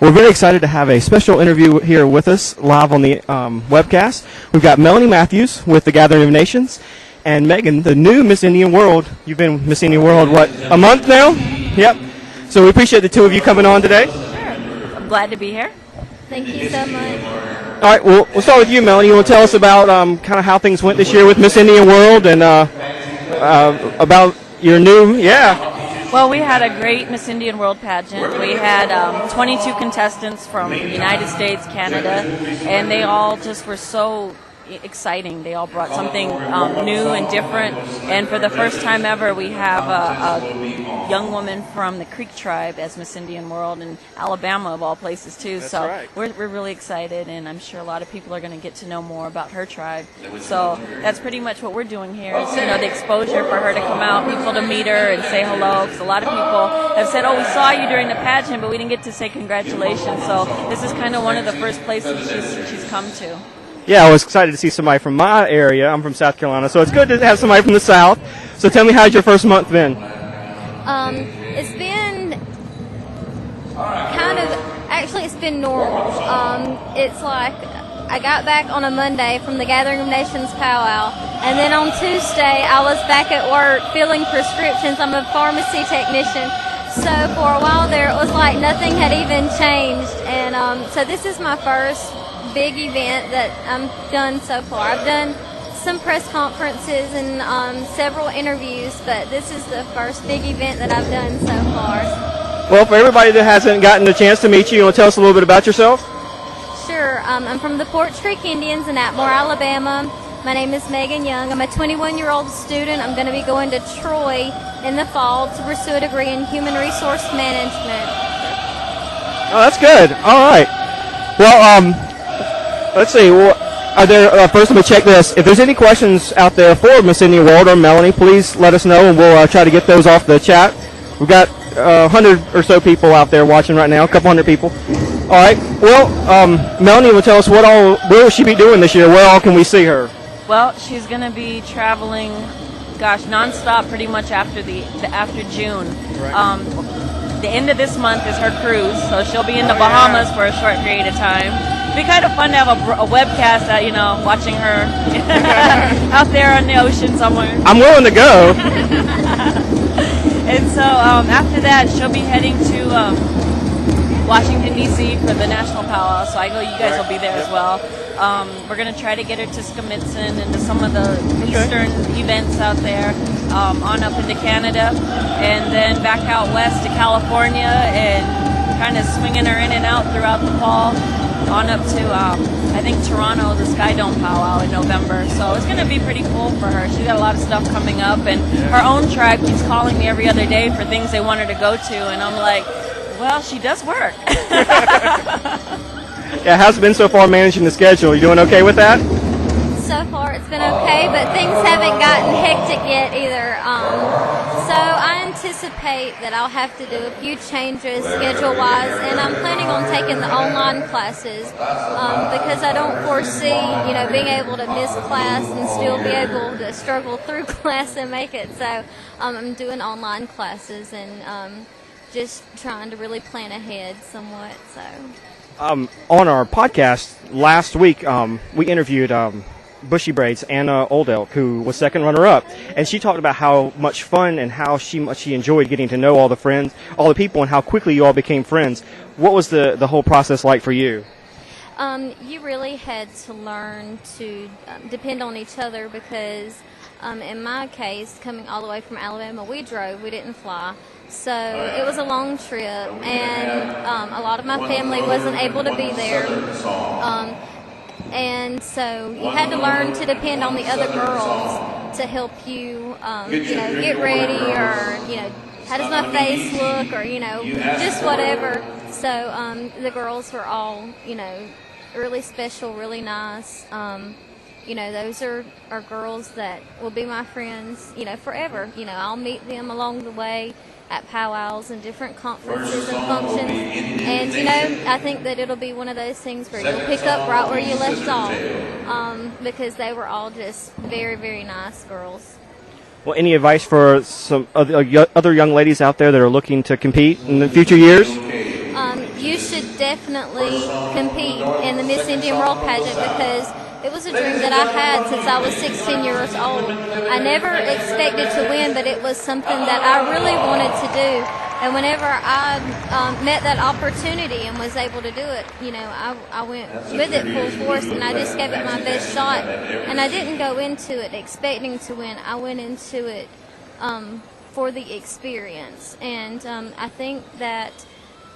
We're very excited to have a special interview here with us live on the webcast. We've got Melanie Matthews with the Gathering of Nations and Megan, the new Miss Indian World. You've been Miss Indian World, what, a month now? Yep. So we appreciate the two of you coming on today. Sure. I'm glad to be here. Thank you so much. All right, well, we'll start with you, Melanie. You want to tell us about kind of how things went this year with Miss Indian World and about your new, Well, we had a great Miss Indian World pageant. We had 22 contestants from the United States, Canada, and they all just were so exciting. They all brought something new and different. And for the first time ever, we have a young woman from the Creek tribe as Miss Indian World in Alabama, of all places, too. That's so right. we're really excited, and I'm sure a lot of people are going to get to know more about her tribe. So that's pretty much what we're doing here is, the exposure for her to come out, people to meet her and say hello. Because a lot of people have said, oh, we saw you during the pageant, but we didn't get to say congratulations. So this is kind of one of the first places she's come to. Yeah, I was excited to see somebody from my area. I'm from South Carolina, so it's good to have somebody from the South. So tell me, how's your first month been? It's been it's been normal. It's like I got back on a Monday from the Gathering of Nations powwow, and then on Tuesday I was back at work filling prescriptions. I'm a pharmacy technician. So for a while there, it was like nothing had even changed, and so this is my first big event that I've done so far. I've done some press conferences and several interviews, but this is the first big event that I've done so far. Well, for everybody that hasn't gotten a chance to meet you want to tell us a little bit about yourself? Sure. I'm from the Porch Creek Indians in Atmore, Alabama. My name is Megan Young. I'm a 21-year-old student. I'm going to be going to Troy in the fall to pursue a degree in human resource management. Oh, that's good. All right. Well, let's see. Well, are there? First, let me check this. If there's any questions out there for Miss Indian World or Melanie, please let us know, and we'll try to get those off the chat. We've got 100 or so people out there watching right now, a couple hundred people. All right. Well, Melanie will tell us where will she be doing this year? Where all can we see her? Well, she's going to be traveling, nonstop pretty much after June. Right. The end of this month is her cruise, so she'll be in the Bahamas for a short period of time. It'd be kind of fun to have a webcast, watching her out there on the ocean somewhere. I'm willing to go. And so after that, she'll be heading to Washington, D.C. for the National Powwow, so I know you guys will be there as well. We're going to try to get her to Skamitsyn and to some of the eastern events out there, on up into Canada, and then back out west to California, and kind of swinging her in and out throughout the fall, on up to, I think, Toronto, the Sky Dome powwow in November. So it's going to be pretty cool for her. She's got a lot of stuff coming up, and her own tribe keeps calling me every other day for things they want her to go to, and I'm like, well, she does work. Yeah, how's it been so far managing the schedule? You doing okay with that? So far, it's been okay, but things haven't gotten hectic yet either. So I anticipate that I'll have to do a few changes schedule-wise, and I'm planning on taking the online classes because I don't foresee, being able to miss class and still be able to struggle through class and make it. So I'm doing online classes and just trying to really plan ahead somewhat. So. On our podcast last week, we interviewed Bushy Braids Anna Old Elk, who was second runner-up, and she talked about how much fun and how much she enjoyed getting to know all the people, and how quickly you all became friends. What was the whole process like for you? You really had to learn to depend on each other because, in my case, coming all the way from Alabama, we drove, we didn't fly. So it was a long trip, and a lot of my family wasn't able to be there. And so you had to learn to depend on the other girls to help you, get ready, or, how does my face look, or, just whatever. So the girls were all, really special, really nice. Those are girls that will be my friends, forever. I'll meet them along the way at powwows and different conferences and functions. And, I think that it'll be one of those things where you'll pick up right where you left off because they were all just very, very nice girls. Well, any advice for some other young ladies out there that are looking to compete in the future years? You should definitely definitely compete in the Miss Indian World pageant because it was a dream that I had since I was 16 years old. I never expected to win, but it was something that I really wanted to do. And whenever I met that opportunity and was able to do it, I went with it full force, and I just gave it my best shot. And I didn't go into it expecting to win. I went into it for the experience. And I think that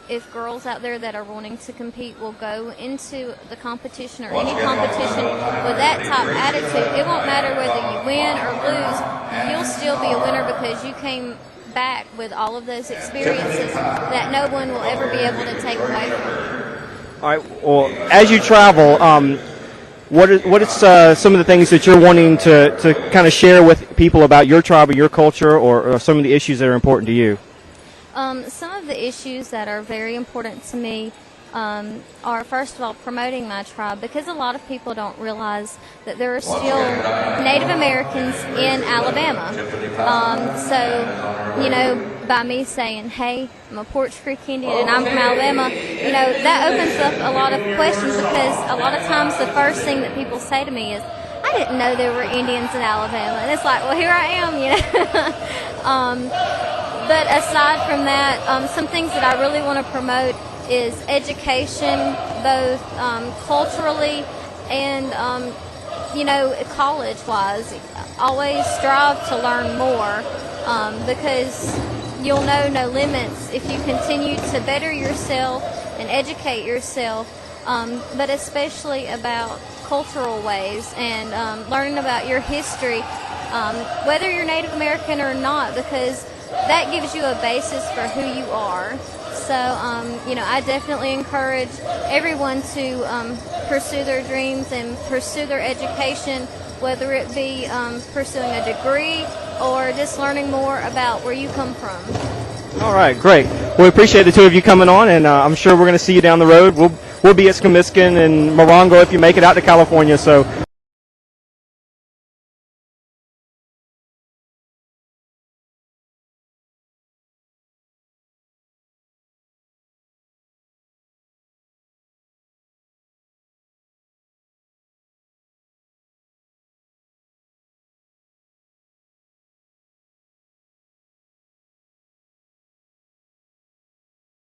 if girls out there that are wanting to compete will go into the competition or any competition with that type of attitude, it won't matter whether you win or lose, you'll still be a winner because you came back with all of those experiences that no one will ever be able to take away from you. All right. Well, as you travel, what is some of the things that you're wanting to kind of share with people about your tribe or your culture, or some of the issues that are important to you? Some of the issues that are very important to me are, first of all, promoting my tribe, because a lot of people don't realize that there are still Native Americans in Alabama. By me saying, hey, I'm a Porch Creek Indian and I'm from Alabama, that opens up a lot of questions, because a lot of times the first thing that people say to me is, I didn't know there were Indians in Alabama. And it's like, well, here I am, But aside from that, some things that I really want to promote is education, both culturally and, college-wise. Always strive to learn more because you'll know no limits if you continue to better yourself and educate yourself, but especially about cultural ways and learning about your history, whether you're Native American or not, because that gives you a basis for who you are. So, I definitely encourage everyone to pursue their dreams and pursue their education, whether it be pursuing a degree or just learning more about where you come from. All right, great. Well, we appreciate the two of you coming on, and I'm sure we're going to see you down the road. We'll be at Skamiskin and Morongo if you make it out to California. So